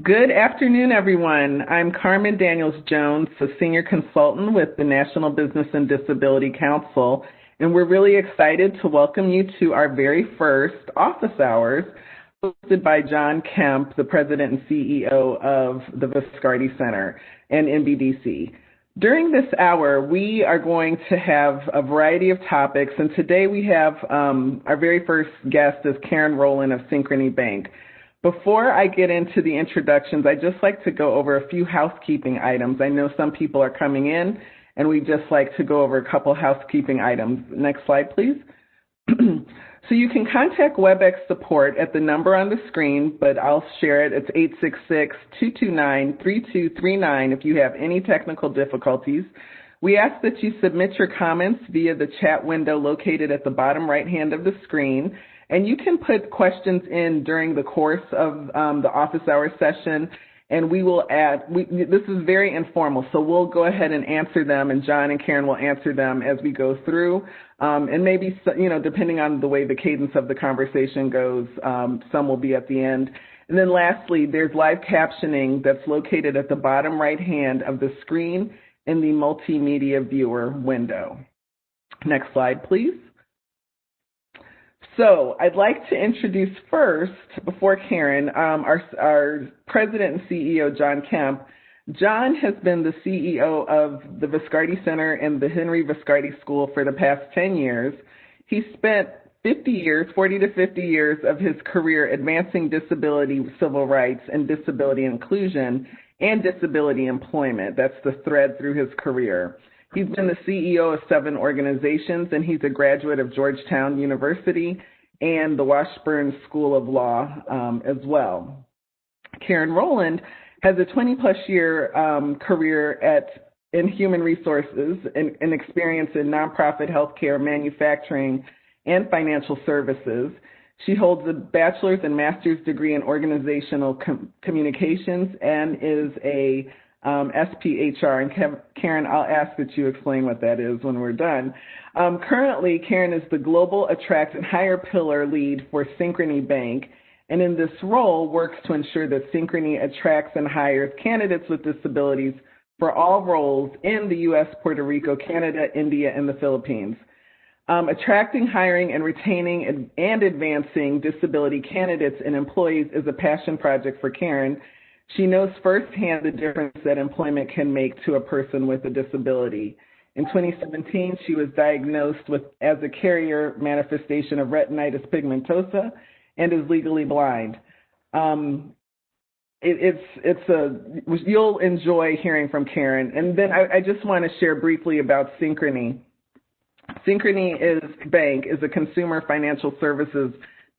Good afternoon, everyone. I'm Carmen Daniels-Jones, a senior consultant with the National Business and Disability Council, and we're really excited to welcome you to our very first office hours hosted by John Kemp, the president and CEO of the Viscardi Center and NBDC. During this hour, we are going to have a variety of topics, and today we have our very first guest is Karen Rowland of Synchrony Bank. Before I get into the introductions, I'd just like to go over a few housekeeping items. I know some people are coming in, and we'd just like to go over a couple housekeeping items. Next slide, please. So you can contact WebEx support at the number on the screen, but I'll share it. It's 866-229-3239 if you have any technical difficulties. We ask that you submit your comments via the chat window located at the bottom right hand of the screen. And you can put questions in during the course of the office hour session, and we will this is very informal, so we'll go ahead and answer them, and John and Karen will answer them as we go through. And maybe, depending on the way the cadence of the conversation goes, some will be at the end. And then lastly, there's live captioning that's located at the bottom right hand of the screen in the multimedia viewer window. Next slide, please. So I'd like to introduce first, before Karen, our president and CEO, John Kemp. John has been the CEO of the Viscardi Center and the Henry Viscardi School for the past 10 years. He spent 40 to 50 years of his career advancing disability civil rights and disability inclusion and disability employment. That's the thread through his career. He's been the CEO of 7 organizations, and he's a graduate of Georgetown University and the Washburn School of Law as well. Karen Rowland has a 20-plus year career in human resources and experience in nonprofit healthcare, manufacturing, and financial services. She holds a bachelor's and master's degree in organizational communications and is a SPHR, and Karen, I'll ask that you explain what that is when we're done. Currently, Karen is the Global Attract and Hire Pillar Lead for Synchrony Bank, and in this role works to ensure that Synchrony attracts and hires candidates with disabilities for all roles in the U.S., Puerto Rico, Canada, India, and the Philippines. Attracting, hiring, and retaining and advancing disability candidates and employees is a passion project for Karen. She knows firsthand the difference that employment can make to a person with a disability. In 2017, she was diagnosed as a carrier manifestation of retinitis pigmentosa and is legally blind. You'll enjoy hearing from Karen. And then I just want to share briefly about Synchrony. Synchrony Bank is a consumer financial services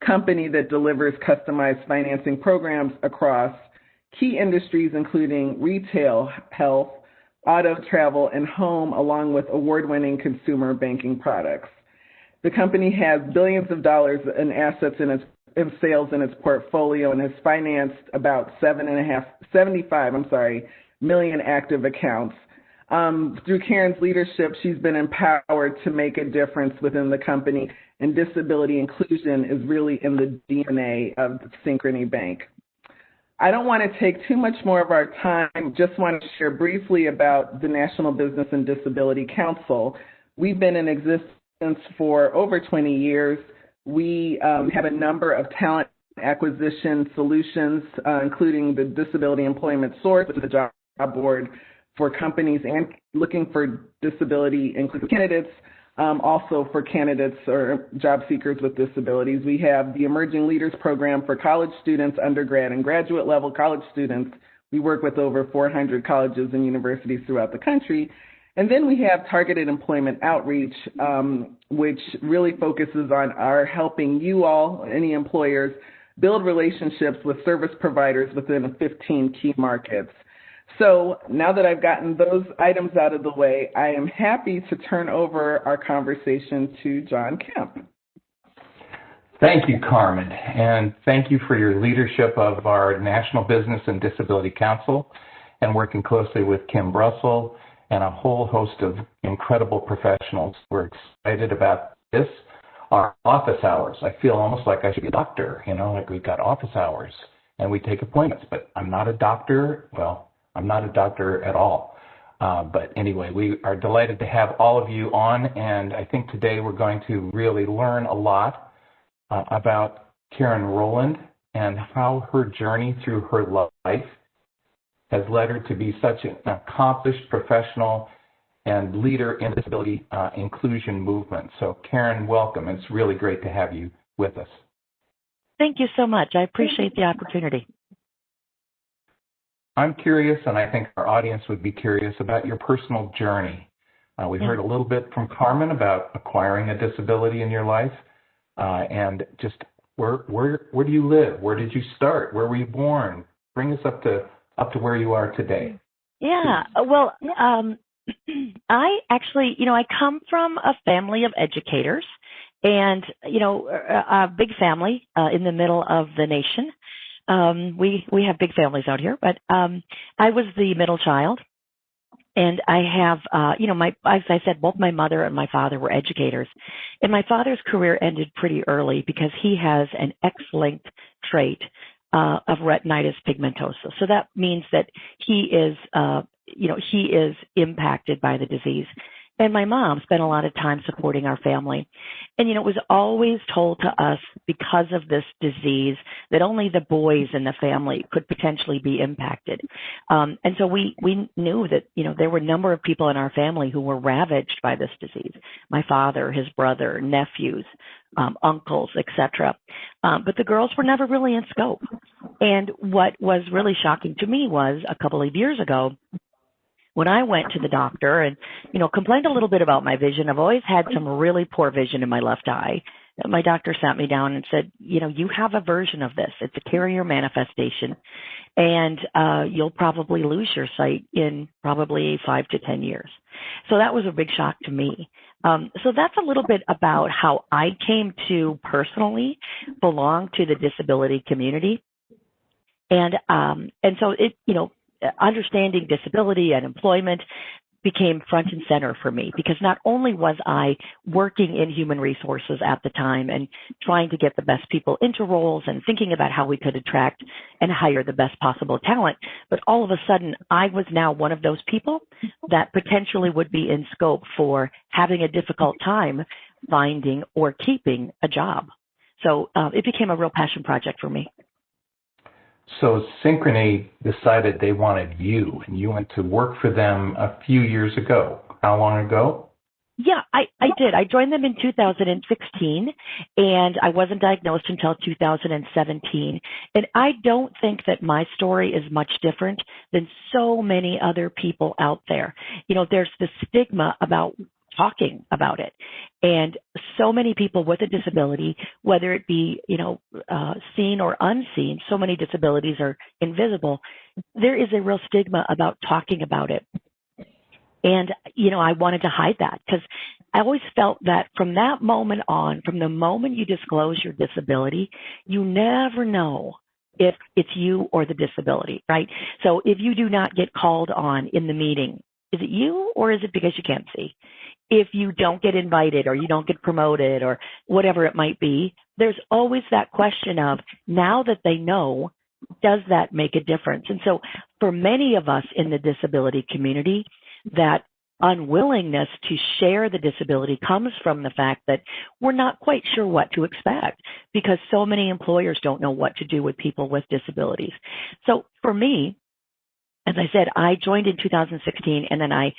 company that delivers customized financing programs across key industries including retail, health, auto, travel, and home, along with award-winning consumer banking products. The company has billions of dollars in assets in sales in its portfolio and has financed about 75 million active accounts. Through Karen's leadership, she's been empowered to make a difference within the company, and disability inclusion is really in the DNA of Synchrony Bank. I don't want to take too much more of our time, just want to share briefly about the National Business and Disability Council. We've been in existence for over 20 years. We have a number of talent acquisition solutions, including the Disability Employment Source, which is a job board for companies and looking for disability inclusive candidates, also for candidates or job seekers with disabilities. We have the Emerging Leaders Program for college students, undergrad and graduate level college students. We work with over 400 colleges and universities throughout the country. And then we have Targeted Employment Outreach, which really focuses on our helping you all, any employers, build relationships with service providers within 15 key markets. So now that I've gotten those items out of the way, I am happy to turn over our conversation to John Kemp. Thank you, Carmen, and thank you for your leadership of our National Business and Disability Council and working closely with Kim Russell and a whole host of incredible professionals. We're excited about this. Our office hours, I feel almost like I should be a doctor, like we've got office hours and we take appointments. But I'm not a doctor. Well, I'm not a doctor at all. But anyway, we are delighted to have all of you on, and I think today we're going to really learn a lot about Karen Rowland and how her journey through her life has led her to be such an accomplished professional and leader in the disability inclusion movement. So Karen, welcome. It's really great to have you with us. Thank you so much. I appreciate the opportunity. I'm curious, and I think our audience would be curious about your personal journey. We heard a little bit from Carmen about acquiring a disability in your life, and just where do you live? Where did you start? Where were you born? Bring us up to where you are today. Yeah, well, I actually, I come from a family of educators, and a big family in the middle of the nation. We have big families out here, but I was the middle child, and I have, as I said, both my mother and my father were educators, and my father's career ended pretty early because he has an X-linked trait of retinitis pigmentosa. So that means that he is impacted by the disease. And my mom spent a lot of time supporting our family. And, it was always told to us because of this disease that only the boys in the family could potentially be impacted. And so we knew that, there were a number of people in our family who were ravaged by this disease. My father, his brother, nephews, uncles, etc. But the girls were never really in scope. And what was really shocking to me was a couple of years ago, when I went to the doctor and, complained a little bit about my vision. I've always had some really poor vision in my left eye. My doctor sat me down and said, you have a version of this. It's a carrier manifestation, and you'll probably lose your sight in probably 5 to 10 years. So that was a big shock to me. So that's a little bit about how I came to personally belong to the disability community. And so it, understanding disability and employment became front and center for me, because not only was I working in human resources at the time and trying to get the best people into roles and thinking about how we could attract and hire the best possible talent, but all of a sudden I was now one of those people that potentially would be in scope for having a difficult time finding or keeping a job. So it became a real passion project for me. So Synchrony decided they wanted you, and you went to work for them a few years ago. How long ago? Yeah, I did. I joined them in 2016, and I wasn't diagnosed until 2017. And I don't think that my story is much different than so many other people out there. There's the stigma about talking about it. And so many people with a disability, whether it be, seen or unseen, so many disabilities are invisible. There is a real stigma about talking about it. And, I wanted to hide that, because I always felt that from that moment on, from the moment you disclose your disability, you never know if it's you or the disability, right? So if you do not get called on in the meeting, is it you or is it because you can't see? If you don't get invited or you don't get promoted or whatever it might be, there's always that question of, now that they know, does that make a difference? And so for many of us in the disability community, that unwillingness to share the disability comes from the fact that we're not quite sure what to expect, because so many employers don't know what to do with people with disabilities. So for me, as I said, I joined in 2016, and then I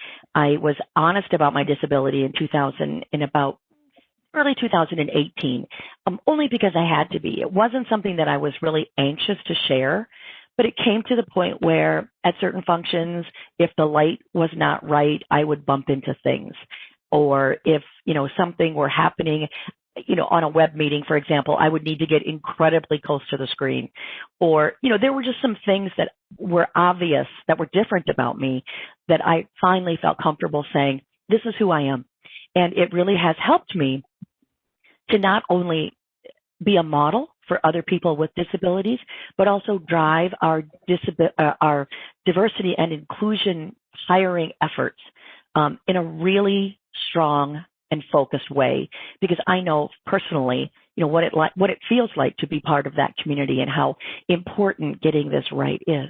was honest about my disability in about early 2018, only because I had to be. It wasn't something that I was really anxious to share, but it came to the point where at certain functions, if the light was not right, I would bump into things. Or if, something were happening, on a web meeting, for example, I would need to get incredibly close to the screen. Or, there were just some things that were obvious, that were different about me, that I finally felt comfortable saying, this is who I am. And it really has helped me to not only be a model for other people with disabilities, but also drive our diversity and inclusion hiring efforts in a really strong and focused way, because I know personally what it feels like to be part of that community and how important getting this right is.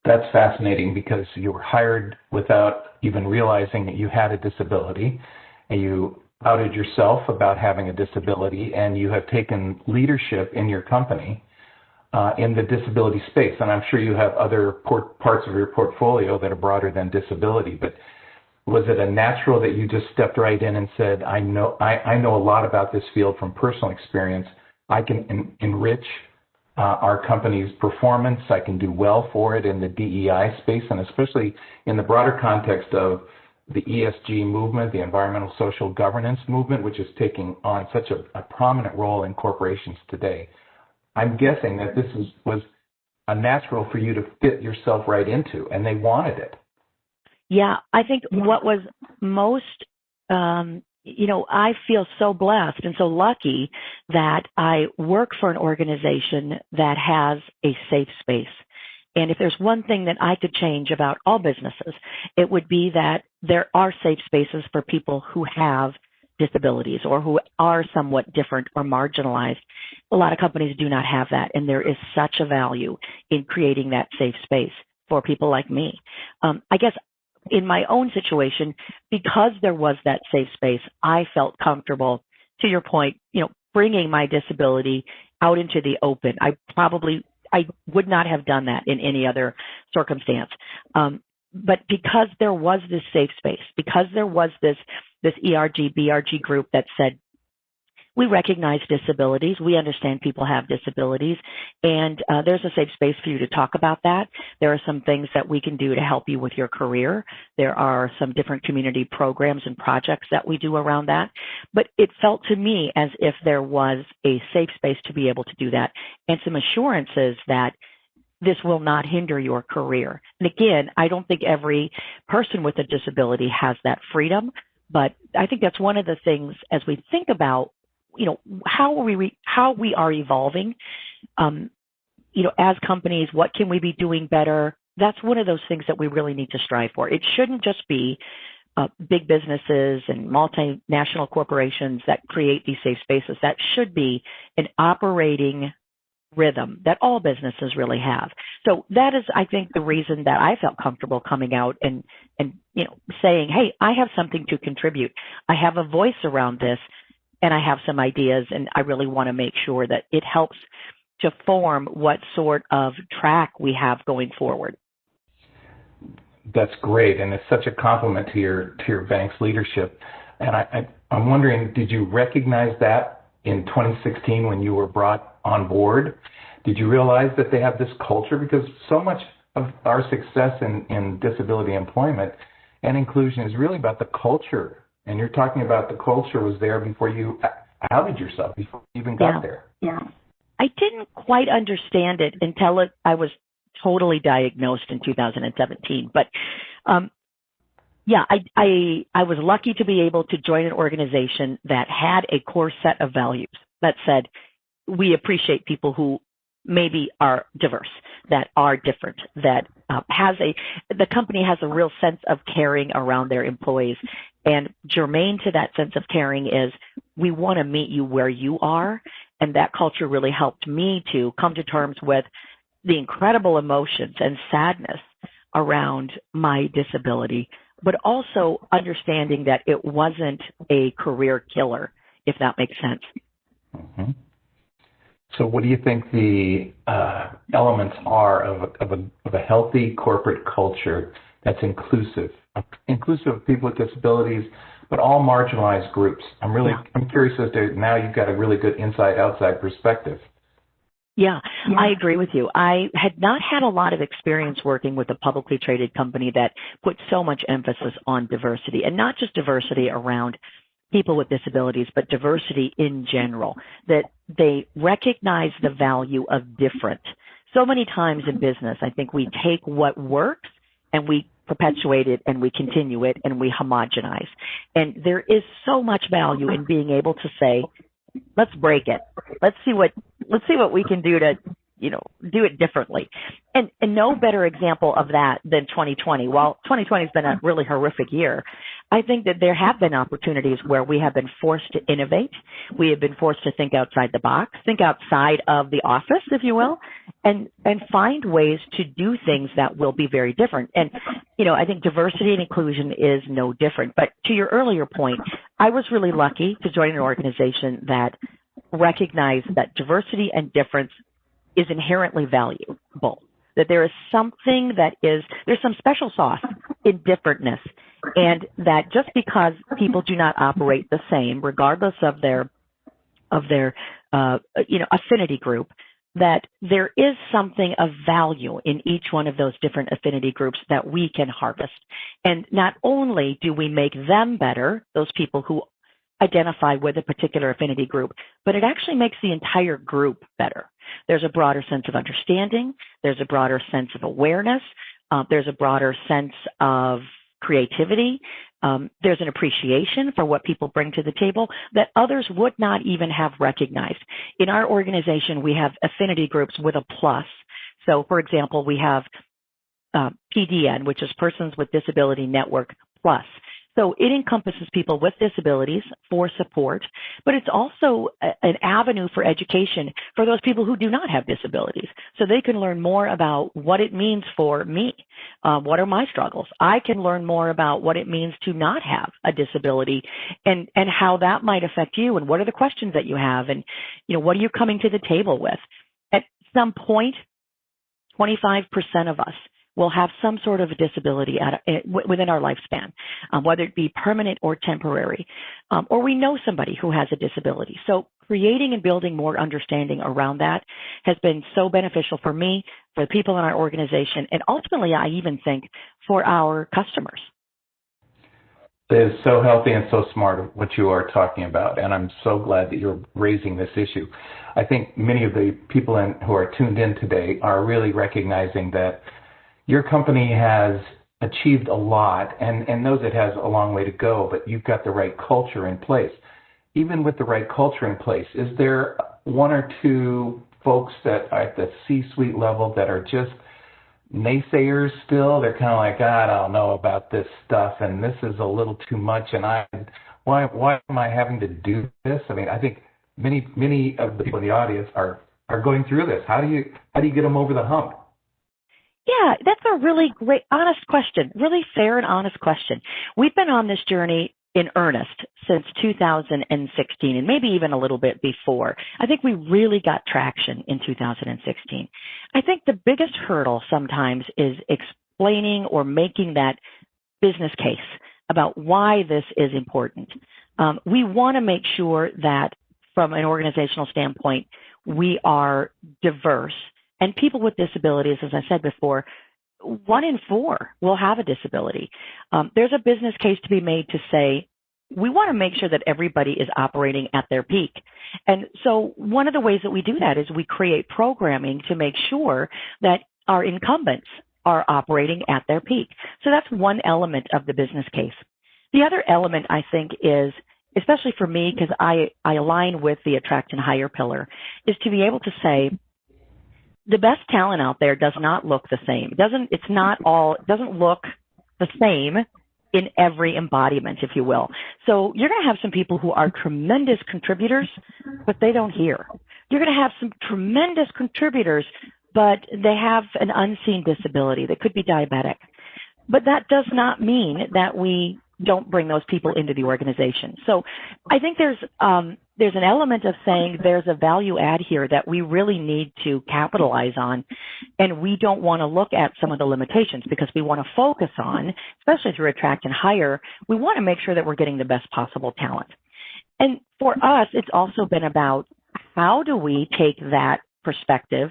That's fascinating because you were hired without even realizing that you had a disability, and you outed yourself about having a disability, and you have taken leadership in your company in the disability space. And I'm sure you have other parts of your portfolio that are broader than disability, but was it a natural that you just stepped right in and said, I know a lot about this field from personal experience. I can enrich our company's performance. I can do well for it in the DEI space, and especially in the broader context of the ESG movement, the environmental social governance movement, which is taking on such a prominent role in corporations today. I'm guessing that this was a natural for you to fit yourself right into, and they wanted it. Yeah, I think what was most, I feel so blessed and so lucky that I work for an organization that has a safe space. And if there's one thing that I could change about all businesses, it would be that there are safe spaces for people who have disabilities or who are somewhat different or marginalized. A lot of companies do not have that, and there is such a value in creating that safe space for people like me. I guess in my own situation, because there was that safe space, I felt comfortable, to your point, bringing my disability out into the open. I would not have done that in any other circumstance. But because there was this safe space, because there was this ERG, BRG group that said, we recognize disabilities, we understand people have disabilities, and there's a safe space for you to talk about that. There are some things that we can do to help you with your career. There are some different community programs and projects that we do around that. But it felt to me as if there was a safe space to be able to do that, and some assurances that this will not hinder your career. And again, I don't think every person with a disability has that freedom, but I think that's one of the things as we think about how we are evolving, as companies, what can we be doing better? That's one of those things that we really need to strive for. It shouldn't just be big businesses and multinational corporations that create these safe spaces. That should be an operating rhythm that all businesses really have. So that is, I think, the reason that I felt comfortable coming out and saying, hey, I have something to contribute. I have a voice around this, and I have some ideas, and I really want to make sure that it helps to form what sort of track we have going forward. That's great, and it's such a compliment to your bank's leadership. And I'm wondering, did you recognize that in 2016 when you were brought on board? Did you realize that they have this culture? Because so much of our success in disability employment and inclusion is really about the culture. And you're talking about the culture was there before you outed yourself, before you even got there. Yeah. I didn't quite understand it until I was totally diagnosed in 2017. But I was lucky to be able to join an organization that had a core set of values that said, we appreciate people who maybe are diverse, that are different, that the company has a real sense of caring around their employees. And germane to that sense of caring is we want to meet you where you are. And that culture really helped me to come to terms with the incredible emotions and sadness around my disability, but also understanding that it wasn't a career killer, if that makes sense. Mm-hmm. So what do you think the elements are of a healthy corporate culture that's inclusive of people with disabilities, but all marginalized groups? I'm curious as to, now you've got a really good inside-outside perspective. Yeah, I agree with you. I had not had a lot of experience working with a publicly traded company that put so much emphasis on diversity, and not just diversity around people with disabilities, but diversity in general, that they recognize the value of different. So many times in business, I think we take what works and we perpetuate it and we continue it and we homogenize. And there is so much value in being able to say, let's break it. Let's see what we can do to, do it differently. And no better example of that than 2020. While 2020 has been a really horrific year, I think that there have been opportunities where we have been forced to innovate. We have been forced to think outside the box, think outside of the office, if you will, and find ways to do things that will be very different. And, I think diversity and inclusion is no different. But to your earlier point, I was really lucky to join an organization that recognized that diversity and difference is inherently valuable, that there is something there's some special sauce in differentness, and that just because people do not operate the same, regardless of their affinity group, that there is something of value in each one of those different affinity groups that we can harvest. And not only do we make them better, those people who identify with a particular affinity group, but it actually makes the entire group better. There's a broader sense of understanding. There's a broader sense of awareness. There's a broader sense of creativity. There's an appreciation for what people bring to the table that others would not even have recognized. In our organization, we have affinity groups with a plus. So, for example, we have PDN, which is Persons with Disability Network Plus. So it encompasses people with disabilities for support, but it's also an avenue for education for those people who do not have disabilities, so they can learn more about what it means for me. What are my struggles? I can learn more about what it means to not have a disability and how that might affect you, and what are the questions that you have, and what are you coming to the table with? At some point, 25% of us will have some sort of a disability within our lifespan, whether it be permanent or temporary, or we know somebody who has a disability. So creating and building more understanding around that has been so beneficial for me, for the people in our organization, and ultimately, I even think, for our customers. It is so healthy and so smart what you are talking about, and I'm so glad that you're raising this issue. I think many of the people who are tuned in today are really recognizing that your company has achieved a lot and knows it has a long way to go, but you've got the right culture in place. Even with the right culture in place, is there one or two folks that are at the C-suite level that are just naysayers still? They're kind of like, I don't know about this stuff, and this is a little too much, and why am I having to do this? I mean, I think many of the people in the audience are going through this. How do you get them over the hump? Yeah, that's a really great, honest question, really fair and honest question. We've been on this journey in earnest since 2016, and maybe even a little bit before. I think we really got traction in 2016. I think the biggest hurdle sometimes is explaining or making that business case about why this is important. We want to make sure that from an organizational standpoint, we are diverse. And people with disabilities, as I said before, 1 in 4 will have a disability. There's a business case to be made to say, we want to make sure that everybody is operating at their peak. And so one of the ways that we do that is we create programming to make sure that our incumbents are operating at their peak. So that's one element of the business case. The other element, I think, is, especially for me, because I align with the attract and hire pillar, is to be able to say, the best talent out there does not look the same. It doesn't look the same in every embodiment, if you will. So you're going to have some people who are tremendous contributors, but they don't hear. You're going to have some tremendous contributors, but they have an unseen disability. They could be diabetic. But that does not mean that we don't bring those people into the organization. So I think there's an element of saying there's a value add here that we really need to capitalize on, and we don't want to look at some of the limitations because we want to focus on, especially through attract and hire, we want to make sure that we're getting the best possible talent. And for us, it's also been about how do we take that perspective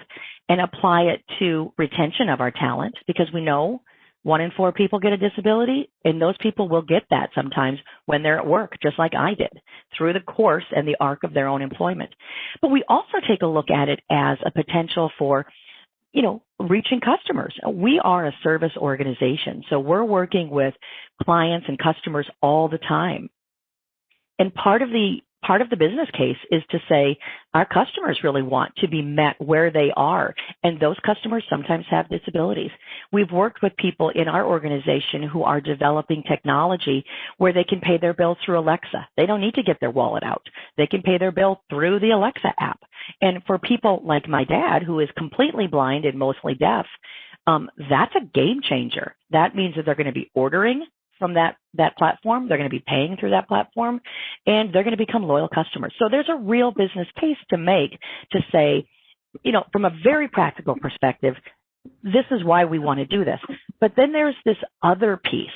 and apply it to retention of our talent, because we know 1 in 4 people get a disability, and those people will get that sometimes when they're at work, just like I did, through the course and the arc of their own employment. But we also take a look at it as a potential for, reaching customers. We are a service organization, so we're working with clients and customers all the time. And part of the part of the business case is to say our customers really want to be met where they are, and those customers sometimes have disabilities. We've worked with people in our organization who are developing technology where they can pay their bill through Alexa. They don't need to get their wallet out. They can pay their bill through the Alexa app. And for people like my dad, who is completely blind and mostly deaf, that's a game changer. That means that they're going to be ordering from that platform. They're going to be paying through that platform, and they're going to become loyal customers. So there's a real business case to make to say, from a very practical perspective, this is why we want to do this. But then there's this other piece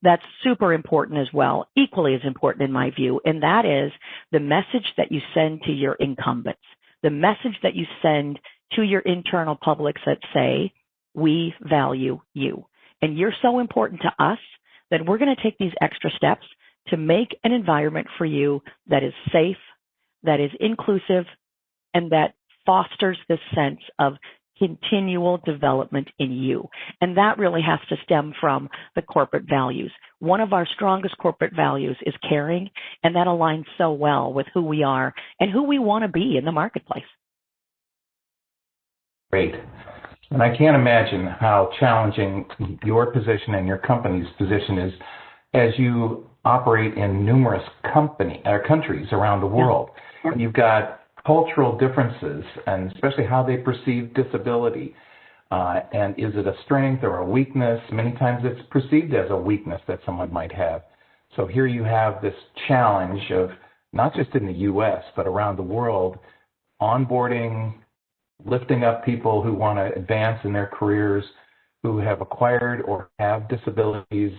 that's super important as well, equally as important in my view, and that is the message that you send to your incumbents, the message that you send to your internal publics that say, we value you, and you're so important to us that we're going to take these extra steps to make an environment for you that is safe, that is inclusive, and that fosters this sense of continual development in you. And that really has to stem from the corporate values. One of our strongest corporate values is caring, and that aligns so well with who we are and who we want to be in the marketplace. Great. And I can't imagine how challenging your position and your company's position is as you operate in numerous countries around the world. Yeah. You've got cultural differences, and especially how they perceive disability. And is it a strength or a weakness? Many times it's perceived as a weakness that someone might have. So here you have this challenge of not just in the U.S., but around the world, onboarding, lifting up people who want to advance in their careers, who have acquired or have disabilities.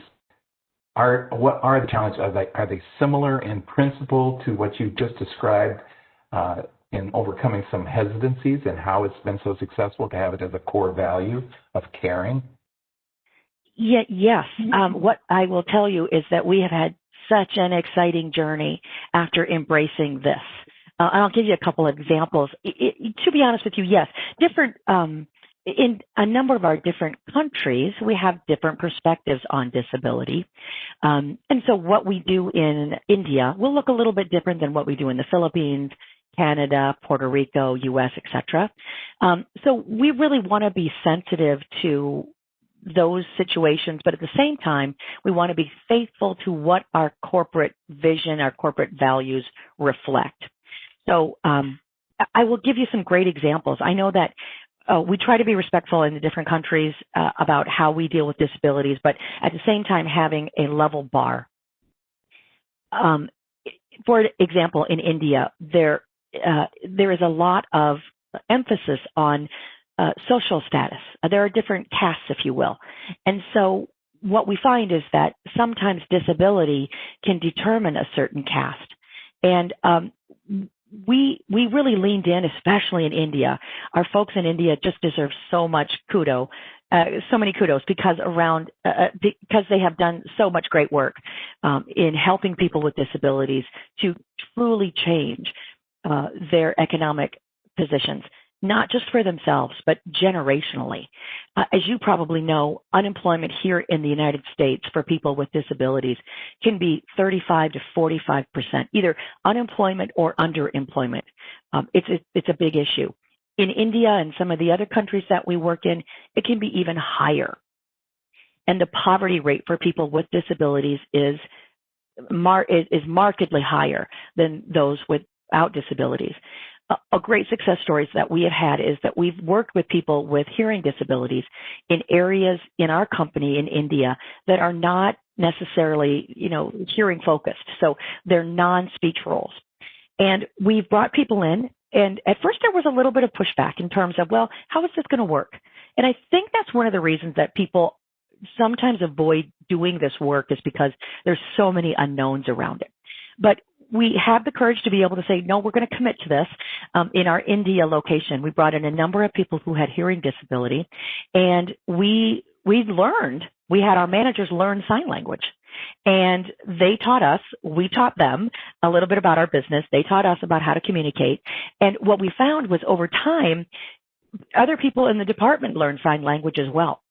What are the challenges? Are they similar in principle to what you just described in overcoming some hesitancies, and how it's been so successful to have it as a core value of caring? Yes. What I will tell you is that we have had such an exciting journey after embracing this. And I'll give you a couple of examples. To be honest with you, yes, different in a number of our different countries, we have different perspectives on disability. And so what we do in India will look a little bit different than what we do in the Philippines, Canada, Puerto Rico, U.S., etc. So we really want to be sensitive to those situations, but at the same time, we want to be faithful to what our corporate vision, our corporate values reflect. So I will give you some great examples. I know that we try to be respectful in the different countries about how we deal with disabilities, but at the same time having a level bar. For example, in India, there is a lot of emphasis on social status. There are different castes, if you will. And so what we find is that sometimes disability can determine a certain caste. And we really leaned in, especially in India. Our folks in India just deserve so many kudos because they have done so much great work in helping people with disabilities to truly change their economic positions, not just for themselves, but generationally. As you probably know, unemployment here in the United States for people with disabilities can be 35 to 45%, either unemployment or underemployment. It's a big issue. In India and some of the other countries that we work in, it can be even higher. And the poverty rate for people with disabilities is markedly higher than those without disabilities. A great success stories that we have had is that we've worked with people with hearing disabilities in areas in our company in India that are not necessarily, hearing focused. So they're non-speech roles. And we've brought people in, and at first there was a little bit of pushback in terms of, well, how is this going to work? And I think that's one of the reasons that people sometimes avoid doing this work is because there's so many unknowns around it. But we have the courage to be able to say, no, we're going to commit to this. In our India location, we brought in a number of people who had hearing disability, and we had our managers learn sign language. And they taught us, we taught them a little bit about our business. They taught us about how to communicate. And what we found was over time, other people in the department learned sign language as well.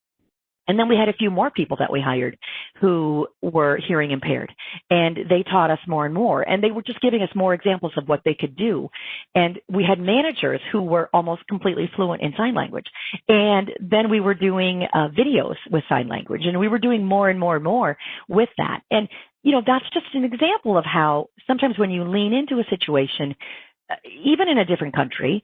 And then we had a few more people that we hired who were hearing impaired, and they taught us more and more, and they were just giving us more examples of what they could do. And we had managers who were almost completely fluent in sign language. And then we were doing videos with sign language, and we were doing more and more and more with that. And, that's just an example of how sometimes when you lean into a situation, even in a different country,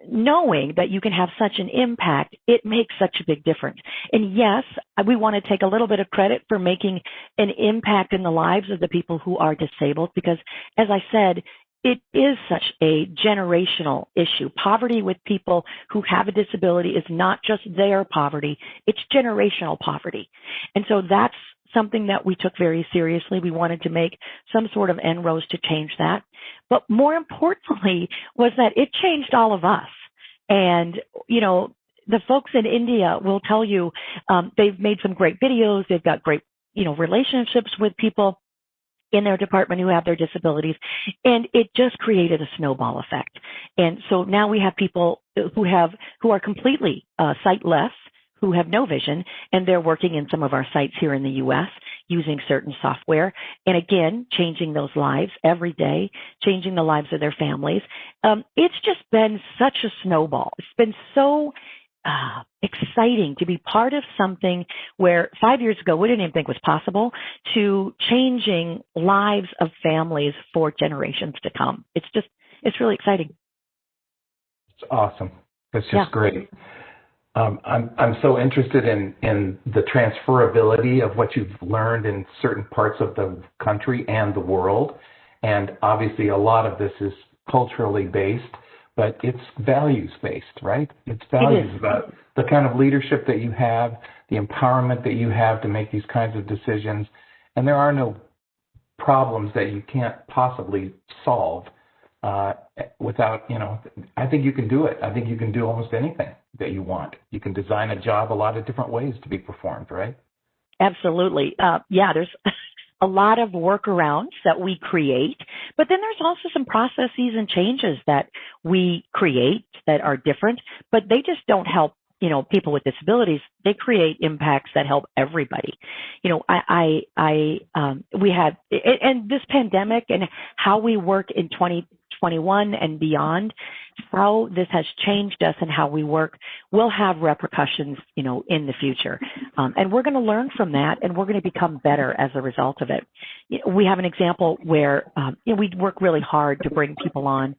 knowing that you can have such an impact, it makes such a big difference. And yes, we want to take a little bit of credit for making an impact in the lives of the people who are disabled, because as I said, it is such a generational issue. Poverty with people who have a disability is not just their poverty, it's generational poverty. And so that's something that we took very seriously. We wanted to make some sort of inroads to change that. But more importantly was that it changed all of us. And, the folks in India will tell you they've made some great videos. They've got great, relationships with people in their department who have their disabilities. And it just created a snowball effect. And so now we have people who are completely sightless, who have no vision, and they're working in some of our sites here in the U.S. using certain software, and again, changing those lives every day, changing the lives of their families. It's just been such a snowball. It's been so exciting to be part of something where 5 years ago we didn't even think was possible, to changing lives of families for generations to come. It's really exciting. It's awesome. It's just great. I'm so interested in the transferability of what you've learned in certain parts of the country and the world. And obviously a lot of this is culturally based, but it's values based, right? It's values about the kind of leadership that you have, the empowerment that you have to make these kinds of decisions. And there are no problems that you can't possibly solve without, I think you can do it. I think you can do almost anything that you want. You can design a job a lot of different ways to be performed, right? Absolutely. There's a lot of workarounds that we create, but then there's also some processes and changes that we create that are different, but they just don't help people with disabilities. They create impacts that help everybody. We had, and this pandemic and how we work in 2021 and beyond, how this has changed us and how we work will have repercussions, in the future. And we're going to learn from that, and we're going to become better as a result of it. We have an example where, we work really hard to bring people on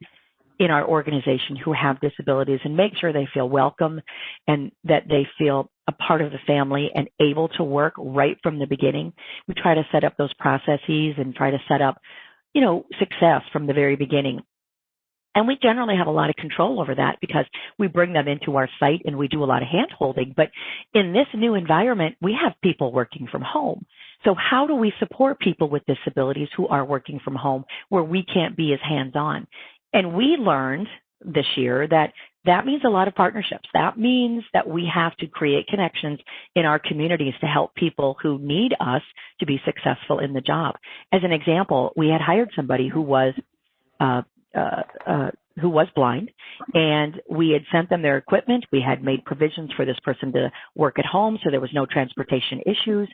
in our organization who have disabilities and make sure they feel welcome and that they feel a part of the family and able to work right from the beginning. We try to set up those processes and try to set up, success from the very beginning. And we generally have a lot of control over that because we bring them into our site and we do a lot of hand-holding. But in this new environment, we have people working from home. So how do we support people with disabilities who are working from home where we can't be as hands-on? And we learned this year that means a lot of partnerships. That means that we have to create connections in our communities to help people who need us to be successful in the job. As an example, we had hired somebody who was blind, and we had sent them their equipment. We had made provisions for this person to work at home, so there was no transportation issues.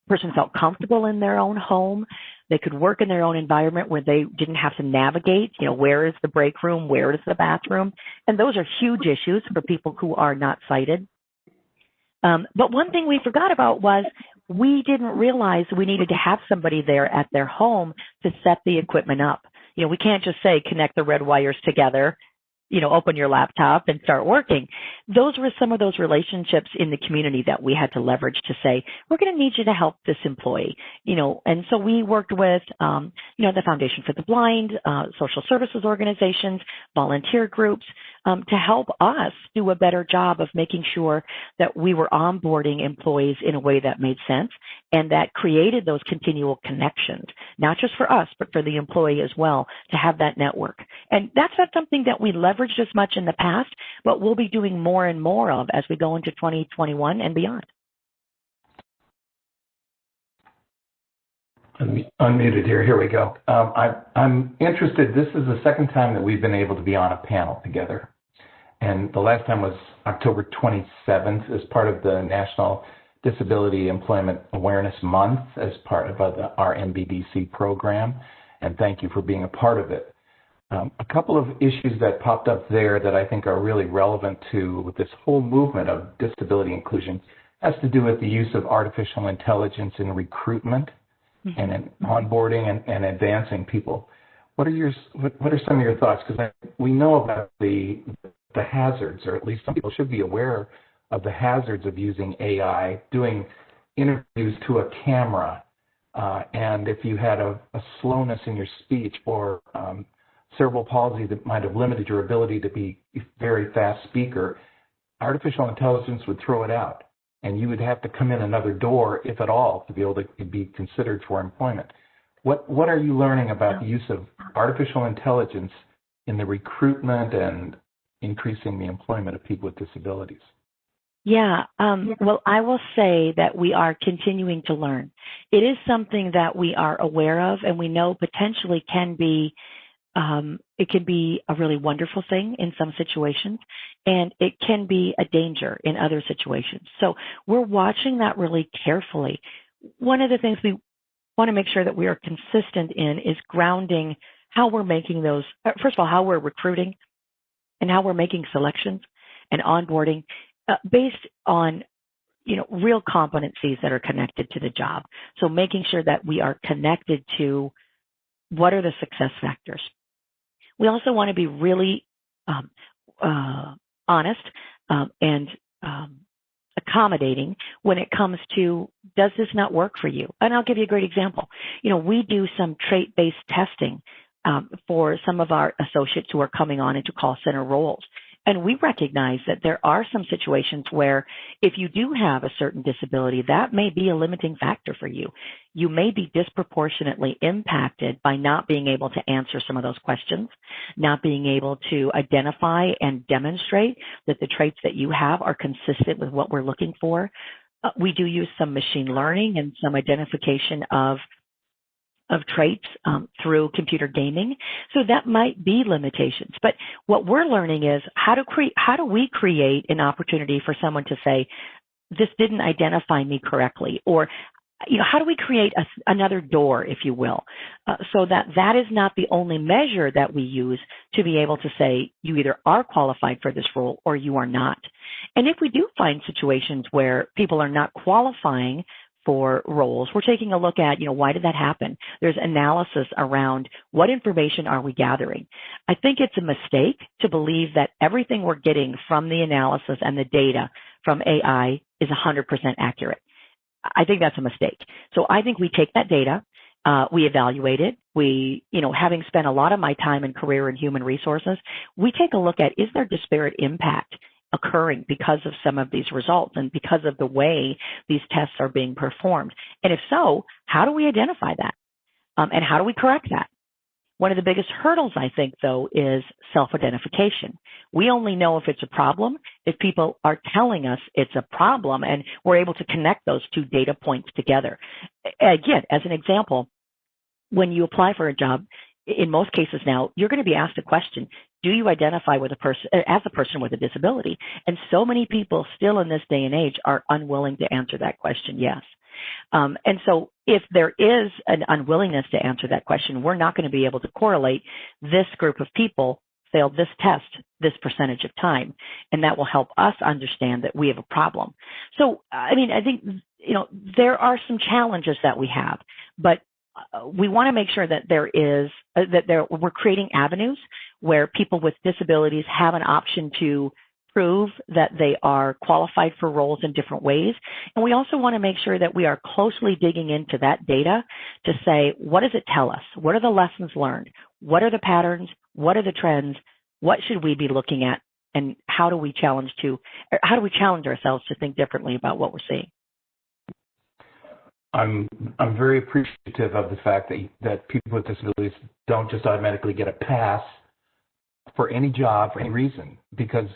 Person felt comfortable in their own home. They could work in their own environment where they didn't have to navigate, where is the break room, where is the bathroom? And those are huge issues for people who are not sighted. But one thing we forgot about was we didn't realize we needed to have somebody there at their home to set the equipment up. We can't just say connect the red wires together, open your laptop and start working. Those were some of those relationships in the community that we had to leverage to say, we're going to need you to help this employee, and so we worked with, the Foundation for the Blind, social services organizations, volunteer groups, to help us do a better job of making sure that we were onboarding employees in a way that made sense and that created those continual connections, not just for us, but for the employee as well, to have that network. And that's not something that we leveraged as much in the past, but we'll be doing more and more of as we go into 2021 and beyond. Unmuted here. Here we go. I'm interested. This is the second time that we've been able to be on a panel together. And the last time was October 27th as part of the National Disability Employment Awareness Month as part of our NBDC program, and thank you for being a part of it. A couple of issues that popped up there that I think are really relevant to this whole movement of disability inclusion has to do with the use of artificial intelligence in recruitment and in onboarding and advancing people. What are some of your thoughts? Because we know about the hazards, or at least some people should be aware of the hazards of using AI, doing interviews to a camera, and if you had a slowness in your speech or cerebral palsy that might have limited your ability to be a very fast speaker, artificial intelligence would throw it out, and you would have to come in another door, if at all, to be able to be considered for employment. What are you learning about the use of artificial intelligence in the recruitment and increasing the employment of people with disabilities? Yeah, well, I will say that we are continuing to learn. It is something that we are aware of, and we know potentially it can be a really wonderful thing in some situations, and it can be a danger in other situations. So we're watching that really carefully. One of the things we want to make sure that we are consistent in is grounding how we're making those, first of all, how we're recruiting and how we're making selections and onboarding based on, real competencies that are connected to the job. So making sure that we are connected to what are the success factors. We also want to be really honest and accommodating when it comes to, does this not work for you? And I'll give you a great example. We do some trait-based testing for some of our associates who are coming on into call center roles. And we recognize that there are some situations where if you do have a certain disability, that may be a limiting factor for you. You may be disproportionately impacted by not being able to answer some of those questions, not being able to identify and demonstrate that the traits that you have are consistent with what we're looking for. We do use some machine learning and some identification of traits through computer gaming. So that might be limitations. But what we're learning is how do we create an opportunity for someone to say, this didn't identify me correctly, or how do we create another door, if you will, so that is not the only measure that we use to be able to say you either are qualified for this role or you are not. And if we do find situations where people are not qualifying for roles, we're taking a look at, why did that happen? There's analysis around what information are we gathering. I think it's a mistake to believe that everything we're getting from the analysis and the data from AI is 100% accurate. I think that's a mistake. So I think we take that data, we evaluate it. We, having spent a lot of my time and career in human resources, we take a look at, is there disparate impact occurring because of some of these results and because of the way these tests are being performed? And if so, how do we identify that? And how do we correct that? One of the biggest hurdles, I think, though, is self-identification. We only know if it's a problem if people are telling us it's a problem, and we're able to connect those two data points together. Again, as an example, when you apply for a job, in most cases now, you're going to be asked a question, do you identify with as a person with a disability? And so many people still in this day and age are unwilling to answer that question, yes. And so if there is an unwillingness to answer that question, we're not going to be able to correlate this group of people failed this test this percentage of time, and that will help us understand that we have a problem. So, I think, there are some challenges that we have, but we want to make sure that we're creating avenues where people with disabilities have an option to prove that they are qualified for roles in different ways. And we also want to make sure that we are closely digging into that data to say, what does it tell us? What are the lessons learned? What are the patterns? What are the trends? What should we be looking at? And how do we challenge ourselves to think differently about what we're seeing? I'm very appreciative of the fact that people with disabilities don't just automatically get a pass for any job for any reason because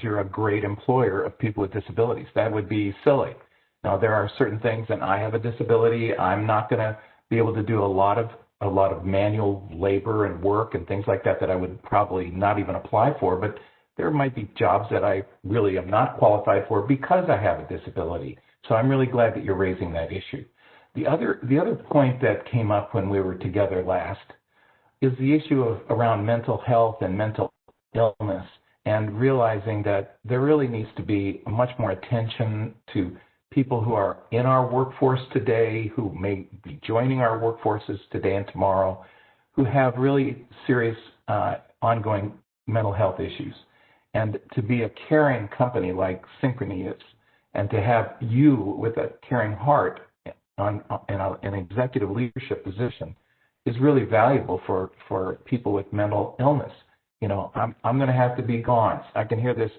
you're a great employer of people with disabilities. That would be silly. Now there are certain things, and I have a disability. I'm not going to be able to do a lot of manual labor and work and things like that I would probably not even apply for. But there might be jobs that I really am not qualified for because I have a disability. So I'm really glad that you're raising that issue. The other point that came up when we were together last is the issue of around mental health and mental illness, and realizing that there really needs to be much more attention to people who are in our workforce today, who may be joining our workforces today and tomorrow, who have really serious ongoing mental health issues. And to be a caring company like Synchrony is, and to have you with a caring heart in an executive leadership position is really valuable for people with mental illness. You know, I'm going to have to be gone. I can hear this,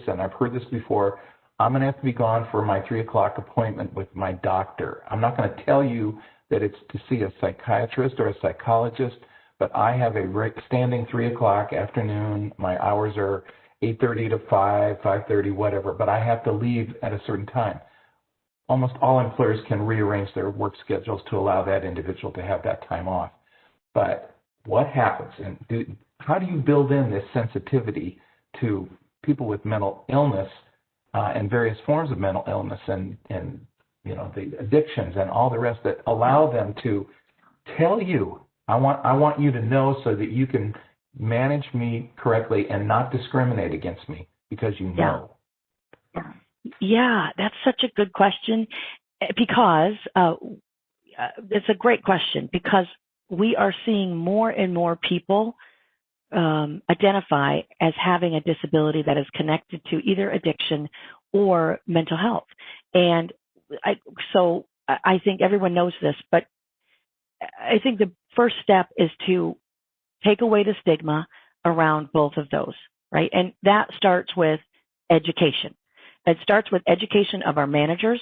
and I've heard this before. I'm going to have to be gone for my 3 o'clock appointment with my doctor. I'm not going to tell you that it's to see a psychiatrist or a psychologist, but I have a standing 3 o'clock afternoon. My hours are 8:30 to 5:30, whatever, but I have to leave at a certain time. Almost all employers can rearrange their work schedules to allow that individual to have that time off. But what happens, and how do you build in this sensitivity to people with mental illness and various forms of mental illness and you know, the addictions and all the rest that allow them to tell you, I want you to know so that you can manage me correctly and not discriminate against me because you know. Yeah, that's such a good question because it's a great question because we are seeing more and more people identify as having a disability that is connected to either addiction or mental health. And so I think everyone knows this, but I think the first step is to take away the stigma around both of those, right? And that starts with education. It starts with education of our managers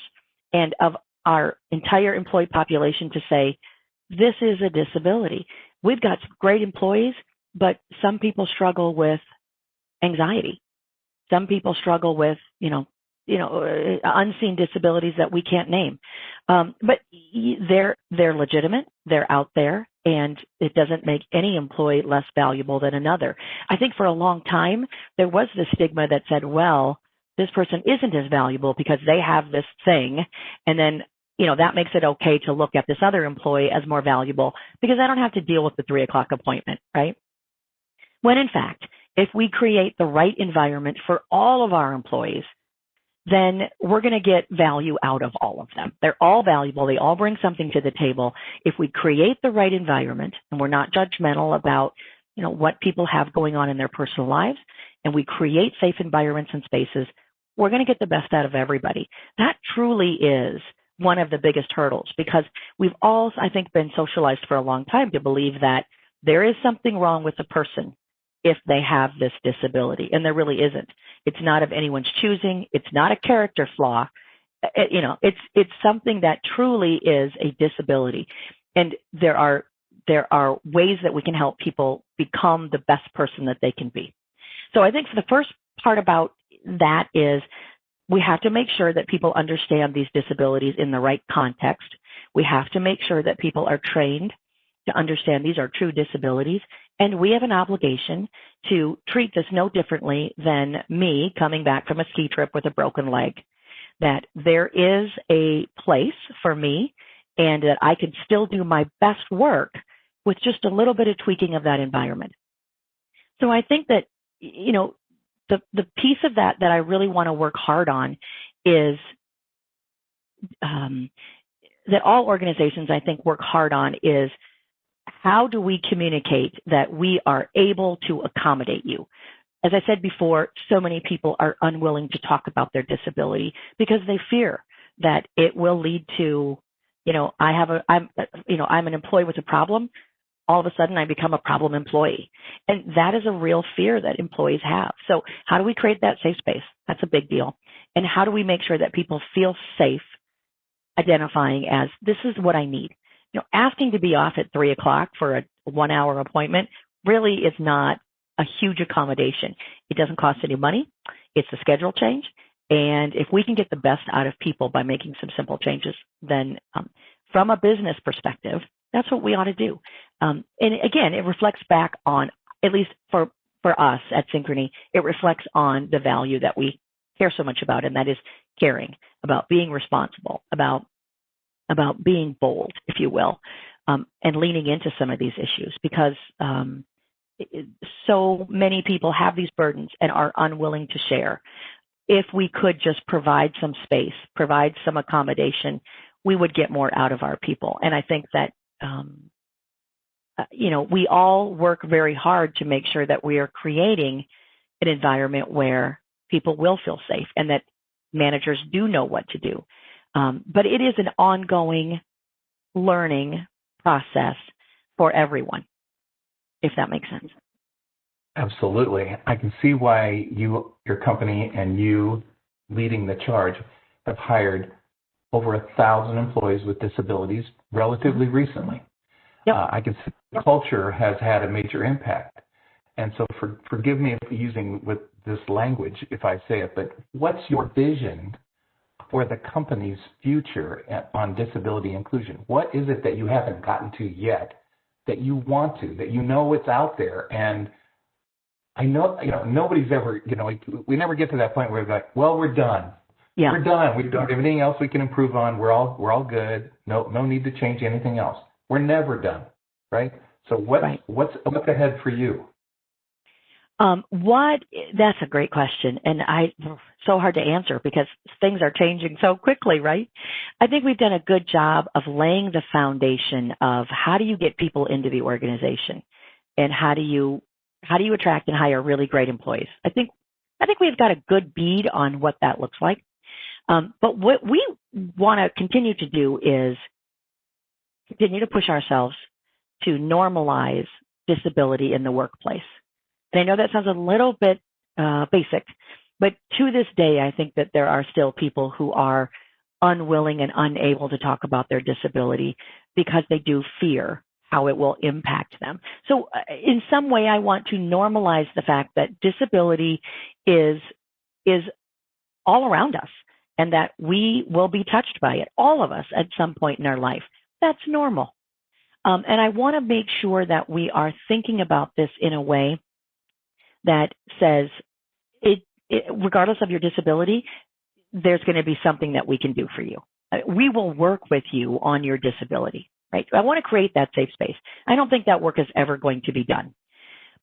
and of our entire employee population to say, this is a disability. We've got great employees, but some people struggle with anxiety. Some people struggle with, unseen disabilities that we can't name. But they're legitimate. They're out there, and it doesn't make any employee less valuable than another. I think for a long time, there was this stigma that said, well, this person isn't as valuable because they have this thing. And then, that makes it okay to look at this other employee as more valuable because I don't have to deal with the 3 o'clock appointment, right? When in fact, if we create the right environment for all of our employees, then we're going to get value out of all of them. They're all valuable. They all bring something to the table. If we create the right environment and we're not judgmental about, what people have going on in their personal lives, and we create safe environments and spaces, we're going to get the best out of everybody. That truly is one of the biggest hurdles because we've all, I think, been socialized for a long time to believe that there is something wrong with a person if they have this disability, and there really isn't. It's not of anyone's choosing. It's not a character flaw. It's something that truly is a disability, and there are ways that we can help people become the best person that they can be. So I think for the first part about that is we have to make sure that people understand these disabilities in the right context. We have to make sure that people are trained to understand these are true disabilities. And we have an obligation to treat this no differently than me coming back from a ski trip with a broken leg, that there is a place for me and that I can still do my best work with just a little bit of tweaking of that environment. So I think that, the piece of that I really want to work hard on is that all organizations, I think, work hard on is how do we communicate that we are able to accommodate you? As I said before, so many people are unwilling to talk about their disability because they fear that it will lead to, I'm an employee with a problem. All of a sudden I become a problem employee. And that is a real fear that employees have. So how do we create that safe space? That's a big deal. And how do we make sure that people feel safe identifying as this is what I need? Asking to be off at 3 o'clock for a 1-hour appointment really is not a huge accommodation. It doesn't cost any money. It's a schedule change. And if we can get the best out of people by making some simple changes, then from a business perspective, that's what we ought to do. And again, it reflects back on, at least for for us at Synchrony, it reflects on the value that we care so much about, and that is caring, about being responsible, about being bold, if you will, and leaning into some of these issues, because so many people have these burdens and are unwilling to share. If we could just provide some space, provide some accommodation, we would get more out of our people. And I think that, we all work very hard to make sure that we are creating an environment where people will feel safe and that managers do know what to do. But it is an ongoing learning process for everyone, if that makes sense. Absolutely. I can see why your company and you leading the charge have hired over 1,000 employees with disabilities relatively recently. Yep. I can see the culture has had a major impact. And so forgive me for using with this language if I say it, but what's your vision for the company's future on disability inclusion? What is it that you haven't gotten to yet that you want to, that you know it's out there? And I know, nobody's ever, we never get to that point where we're like, well, we're done. Yeah. We're done. We've done everything else we can improve on. We're all good. No need to change anything else. We're never done, right? So what's ahead for you? That's a great question. And so hard to answer because things are changing so quickly, right? I think we've done a good job of laying the foundation of how do you get people into the organization and how do you attract and hire really great employees. I think we've got a good bead on what that looks like. But what we want to continue to do is continue to push ourselves to normalize disability in the workplace. And I know that sounds a little bit basic, but to this day, I think that there are still people who are unwilling and unable to talk about their disability because they do fear how it will impact them. So in some way, I want to normalize the fact that disability is all around us and that we will be touched by it, all of us at some point in our life. That's normal. And I want to make sure that we are thinking about this in a way that says, regardless of your disability, there's going to be something that we can do for you. We will work with you on your disability, right? I want to create that safe space. I don't think that work is ever going to be done.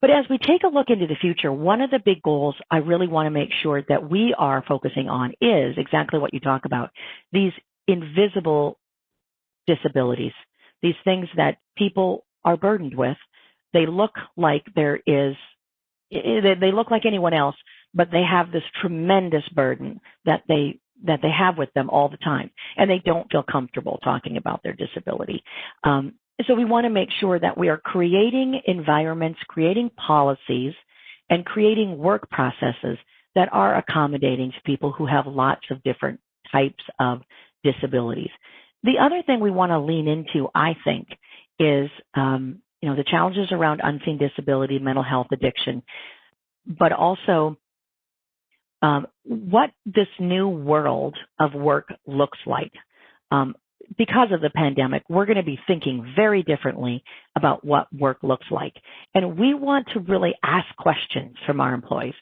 But as we take a look into the future, one of the big goals I really want to make sure that we are focusing on is exactly what you talk about, these invisible disabilities, these things that people are burdened with. They look like they look like anyone else, but they have this tremendous burden that they have with them all the time, and they don't feel comfortable talking about their disability. So we want to make sure that we are creating environments, creating policies, and creating work processes that are accommodating to people who have lots of different types of disabilities. The other thing we want to lean into, I think, is the challenges around unseen disability, mental health, addiction, but also what this new world of work looks like. Because of the pandemic, we're going to be thinking very differently about what work looks like. And we want to really ask questions from our employees.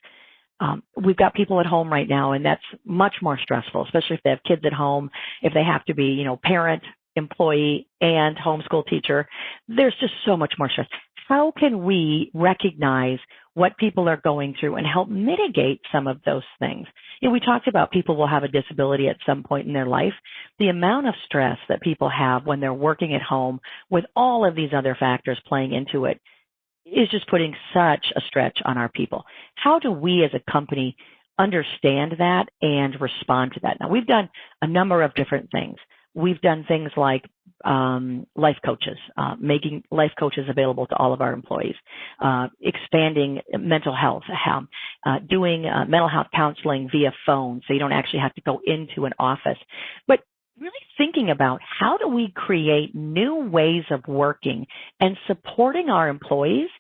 We've got people at home right now, and that's much more stressful, especially if they have kids at home, if they have to be, parent, employee, and homeschool teacher. There's just so much more stress. How can we recognize what people are going through and help mitigate some of those things? We talked about people will have a disability at some point in their life. The amount of stress that people have when they're working at home with all of these other factors playing into it is just putting such a stretch on our people. How do we as a company understand that and respond to that? Now, we've done a number of different things. We've done things like life coaches, making life coaches available to all of our employees, expanding mental health, doing mental health counseling via phone so you don't actually have to go into an office. But really thinking about how do we create new ways of working and supporting our employees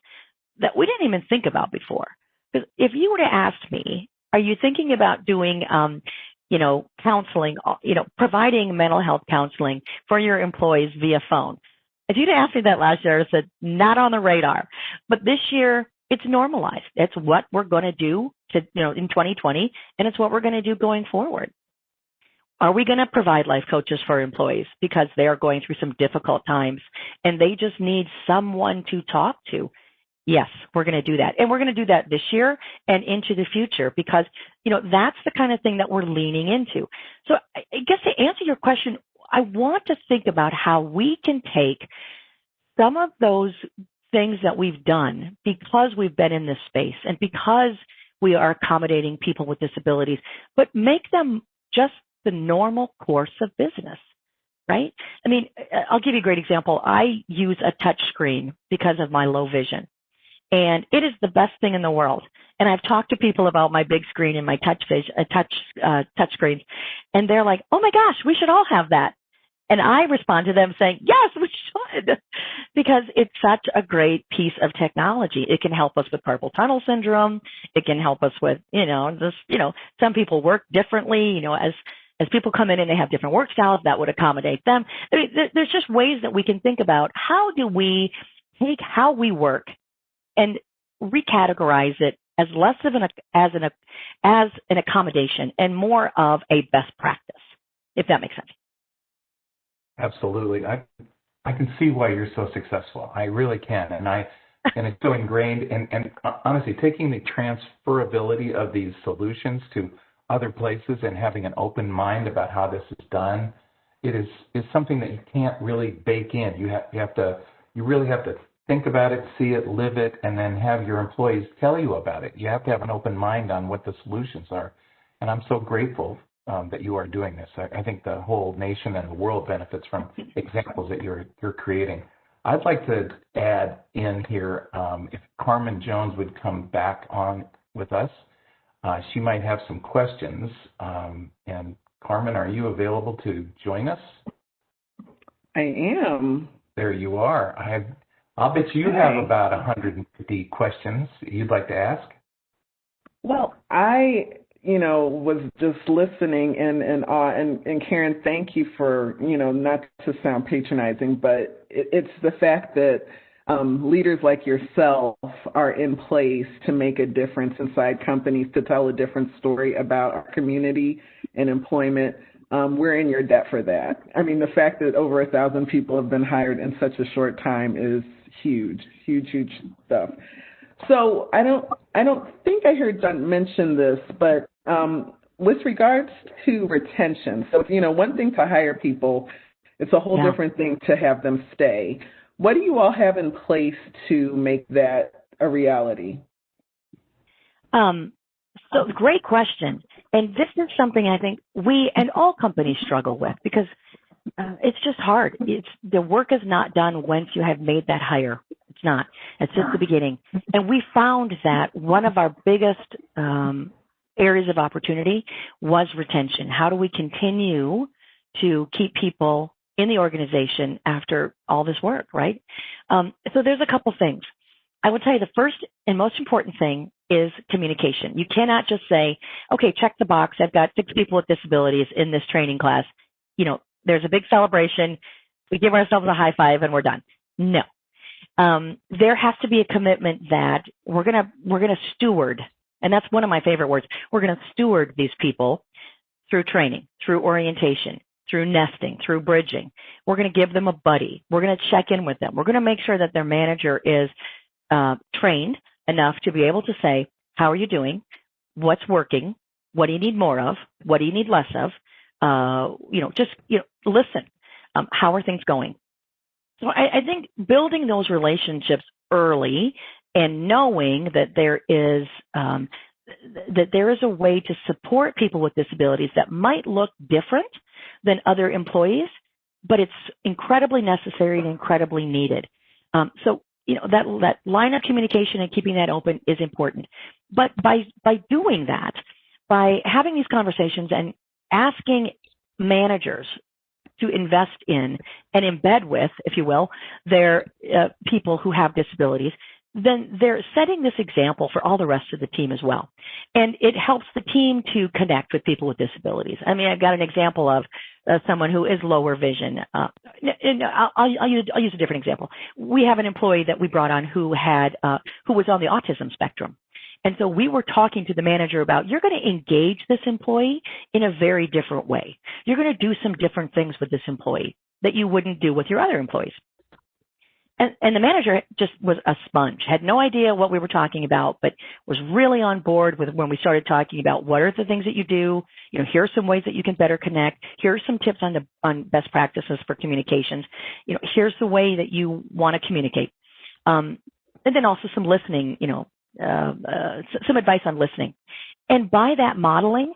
that we didn't even think about before. Because if you were to ask me, are you thinking about doing counseling, providing mental health counseling for your employees via phone? If you'd asked me that last year, I said, not on the radar. But this year, It's normalized. It's what we're going to do in 2020, and it's what we're going to do going forward. Are we going to provide life coaches for employees because they are going through some difficult times and they just need someone to talk to? Yes, we're going to do that. And we're going to do that this year and into the future because, that's the kind of thing that we're leaning into. So I guess to answer your question, I want to think about how we can take some of those things that we've done because we've been in this space and because we are accommodating people with disabilities, but make them just the normal course of business, right? I mean, I'll give you a great example. I use a touch screen because of my low vision, and it is the best thing in the world. And I've talked to people about my big screen and my touch screens, and they're like, "Oh my gosh, we should all have that." And I respond to them saying, "Yes, we should," because it's such a great piece of technology. It can help us with carpal tunnel syndrome. It can help us with, some people work differently, as people come in and they have different work styles, that would accommodate them. I mean, there's just ways that we can think about how do we take how we work and recategorize it as less of as an accommodation and more of a best practice, if that makes sense. Absolutely. I can see why you're so successful. I really can. And it's so ingrained. And honestly, taking the transferability of these solutions to other places and having an open mind about how this is done, it is something that you can't really bake in. You really have to think about it, see it, live it, and then have your employees tell you about it. You have to have an open mind on what the solutions are. And I'm so grateful that you are doing this. I think the whole nation and the world benefits from examples that you're creating. I'd like to add in here, if Carmen Jones would come back on with us, she might have some questions. And Carmen, are you available to join us? I am. There you are. I'll bet you have about 150 questions you'd like to ask. Well, I was just listening in awe. And Karen, thank you for, not to sound patronizing, but it's the fact that leaders like yourself are in place to make a difference inside companies, to tell a different story about our community and employment. We're in your debt for that. I mean, the fact that over 1,000 people have been hired in such a short time is huge, huge, huge stuff. So I don't think I heard John mention this, but with regards to retention, so one thing to hire people, it's a whole different thing to have them stay. What do you all have in place to make that a reality? So great question. And this is something I think we and all companies struggle with because it's just hard. The work is not done once you have made that hire. It's not. It's just the beginning. And we found that one of our biggest areas of opportunity was retention. How do we continue to keep people in the organization after all this work, right? So there's a couple things. I would tell you the first and most important thing is communication. You cannot just say, okay, check the box. I've got 6 people with disabilities in this training class. There's a big celebration. We give ourselves a high five and we're done. No. There has to be a commitment that we're gonna steward, and that's one of my favorite words. We're gonna steward these people through training, through orientation, through nesting, through bridging. We're gonna give them a buddy. We're gonna check in with them. We're gonna make sure that their manager is trained enough to be able to say, how are you doing? What's working? What do you need more of? What do you need less of? Listen. How are things going? So I think building those relationships early and knowing that there is a way to support people with disabilities that might look different than other employees, but it's incredibly necessary and incredibly needed. That line of communication and keeping that open is important. But by doing that, by having these conversations and asking managers to invest in and embed with, if you will, their people who have disabilities, then they're setting this example for all the rest of the team as well. And it helps the team to connect with people with disabilities. I mean, I've got an example of someone who is lower vision. And I'll use a different example. We have an employee that we brought on who was on the autism spectrum. And so we were talking to the manager about, you're going to engage this employee in a very different way. You're going to do some different things with this employee that you wouldn't do with your other employees. And the manager just was a sponge, had no idea what we were talking about, but was really on board with when we started talking about what are the things that you do. You know, here are some ways that you can better connect. Here are some tips on best practices for communications. You know, here's the way that you want to communicate. And then also some listening, some advice on listening. And by that modeling,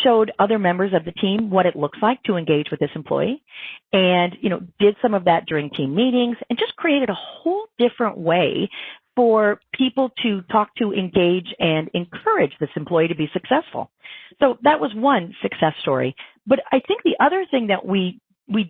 showed other members of the team what it looks like to engage with this employee, and did some of that during team meetings, and just created a whole different way for people to talk to, engage, and encourage this employee to be successful. So that was one success story. But I think the other thing that we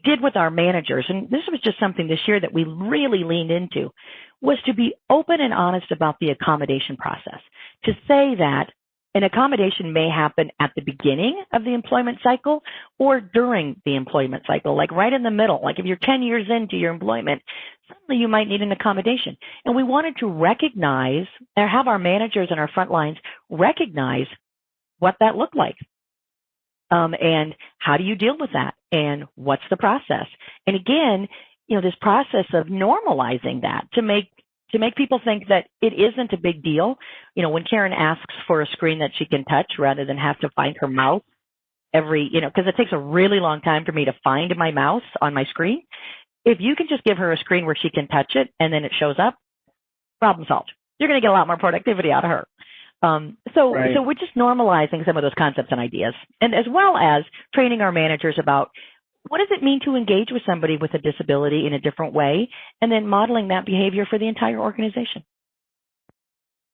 did with our managers, and this was just something this year that we really leaned into, was to be open and honest about the accommodation process. To say that an accommodation may happen at the beginning of the employment cycle or during the employment cycle, like right in the middle. Like if you're 10 years into your employment, suddenly you might need an accommodation. And we wanted to recognize, or have our managers and our front lines recognize what that looked like. And how do you deal with that? And what's the process? And again, this process of normalizing that to make people think that it isn't a big deal. When Karen asks for a screen that she can touch rather than have to find her mouse because it takes a really long time for me to find my mouse on my screen. If you can just give her a screen where she can touch it and then it shows up, problem solved. You're going to get a lot more productivity out of her. So we're just normalizing some of those concepts and ideas, and as well as training our managers about what does it mean to engage with somebody with a disability in a different way, and then modeling that behavior for the entire organization.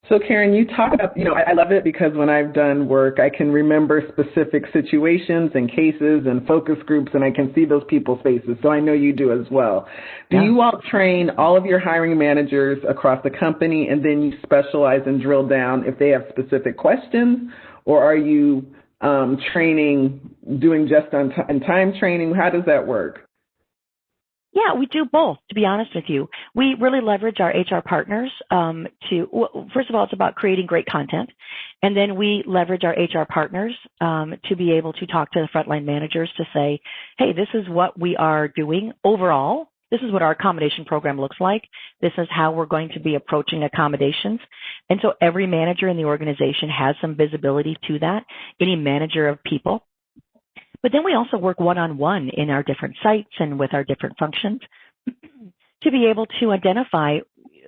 So Karen, you talk about, I love it because when I've done work, I can remember specific situations and cases and focus groups, and I can see those people's faces. So I know you do as well. Do you all train all of your hiring managers across the company, and then you specialize and drill down if they have specific questions, or are you doing just-in-time training? How does that work? Yeah, we do both, to be honest with you. We really leverage our HR partners first of all, it's about creating great content. And then we leverage our HR partners to be able to talk to the frontline managers to say, hey, this is what we are doing overall. This is what our accommodation program looks like. This is how we're going to be approaching accommodations. And so every manager in the organization has some visibility to that, any manager of people. But then we also work one-on-one in our different sites and with our different functions to be able to identify,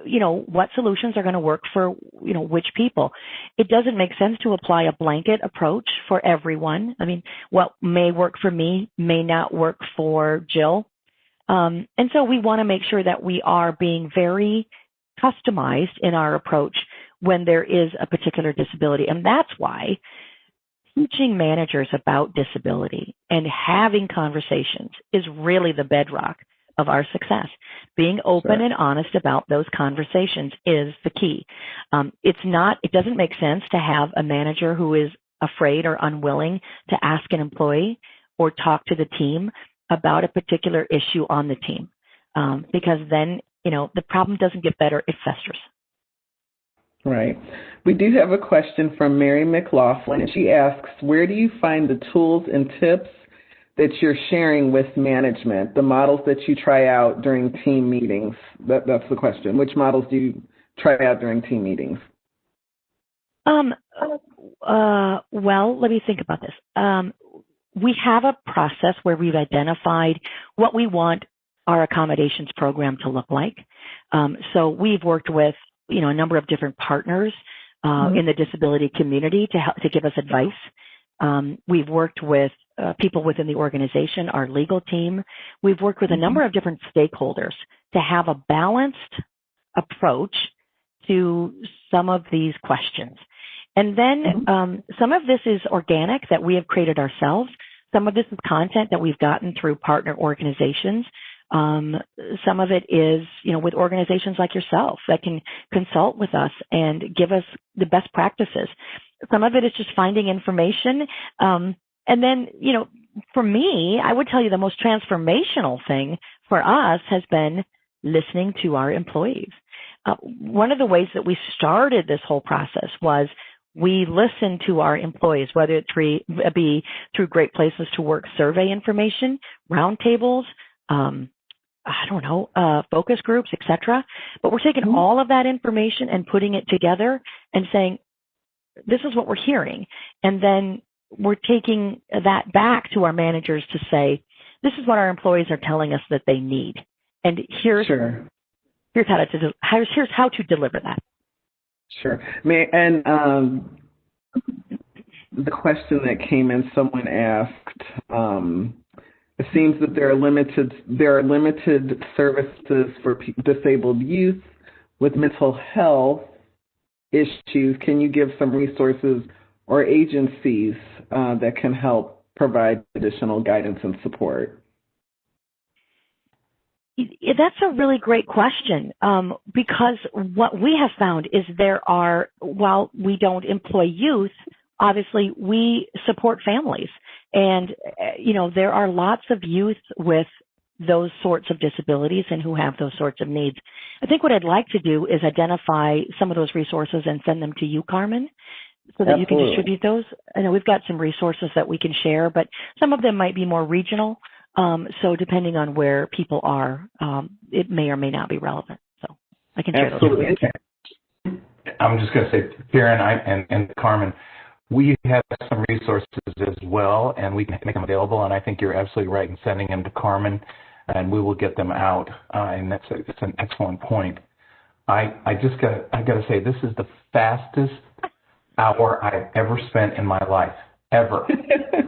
what solutions are going to work for, which people. It doesn't make sense to apply a blanket approach for everyone. I mean, what may work for me may not work for Jill. And so we want to make sure that we are being very customized in our approach when there is a particular disability. And that's why teaching managers about disability and having conversations is really the bedrock of our success. Being open and honest about those conversations is the key. It doesn't make sense to have a manager who is afraid or unwilling to ask an employee or talk to the team about a particular issue on the team, because then, the problem doesn't get better, it festers. Right. We do have a question from Mary McLaughlin, and she asks, where do you find the tools and tips that you're sharing with management, the models that you try out during team meetings? That's the question. Which models do you try out during team meetings? Well, let me think about this. We have a process where we've identified what we want our accommodations program to look like. So we've worked with a number of different partners in the disability community to give us advice. We've worked with people within the organization, our legal team. We've worked with a number of different stakeholders to have a balanced approach to some of these questions. And then some of this is organic that we have created ourselves. Some of this is content that we've gotten through partner organizations. Some of it is, with organizations like yourself that can consult with us and give us the best practices. Some of it is just finding information. And then, for me, I would tell you the most transformational thing for us has been listening to our employees. One of the ways that we started this whole process was we listened to our employees, whether it be through Great Places to Work survey information, roundtables, focus groups, etc. But we're taking all of that information and putting it together and saying, this is what we're hearing. And then we're taking that back to our managers to say, this is what our employees are telling us that they need. And here's how to deliver that. Sure. The question that came in, someone asked, it seems that there are limited services for disabled youth with mental health issues. Can you give some resources or agencies that can help provide additional guidance and support? That's a really great question, because what we have found is while we don't employ youth, obviously we support families. And, there are lots of youth with those sorts of disabilities and who have those sorts of needs. I think what I'd like to do is identify some of those resources and send them to you, Carmen, so that you can distribute those. I know we've got some resources that we can share, but some of them might be more regional. So depending on where people are, it may or may not be relevant. So I can share those. I'm just going to say, Karen and Carmen, we have some resources as well, and we can make them available. And I think you're absolutely right in sending them to Carmen, and we will get them out. And it's an excellent point. I got to say, this is the fastest hour I've ever spent in my life, ever.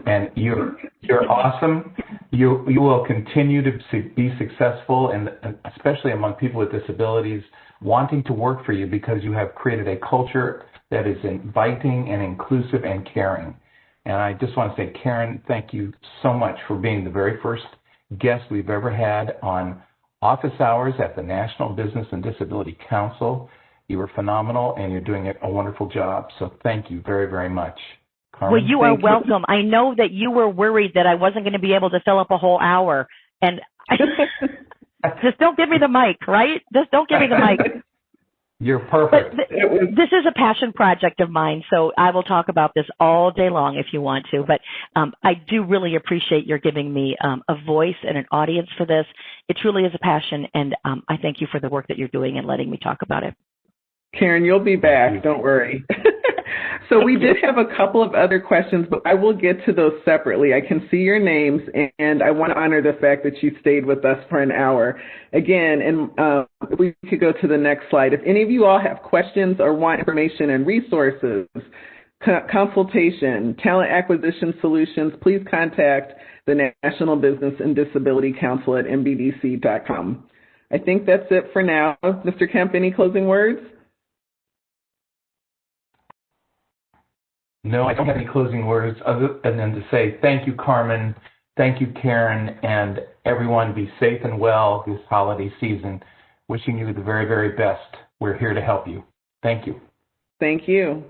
And you're awesome. You will continue to be successful, and especially among people with disabilities, wanting to work for you because you have created a culture that is inviting and inclusive and caring. And I just want to say, Karen, thank you so much for being the very first guest we've ever had on office hours at the National Business and Disability Council. You were phenomenal, and you're doing a wonderful job. So thank you very, very much. Carmen, well, you are welcome. I know that you were worried that I wasn't going to be able to fill up a whole hour. And just don't give me the mic, right? Just don't give me the mic. You're perfect. This is a passion project of mine, so I will talk about this all day long if you want to. But I do really appreciate your giving me a voice and an audience for this. It truly is a passion, and I thank you for the work that you're doing and letting me talk about it. Karen, you'll be back. Don't worry. So we did have a couple of other questions, but I will get to those separately. I can see your names, and I want to honor the fact that you stayed with us for an hour. Again, and if we could go to the next slide. If any of you all have questions or want information and resources, consultation, talent acquisition solutions, please contact the National Business and Disability Council at NBDC.com. I think that's it for now. Mr. Kemp, any closing words? No, I don't have any closing words other than to say thank you, Carmen, thank you, Karen, and everyone be safe and well this holiday season. Wishing you the very, very best. We're here to help you. Thank you. Thank you.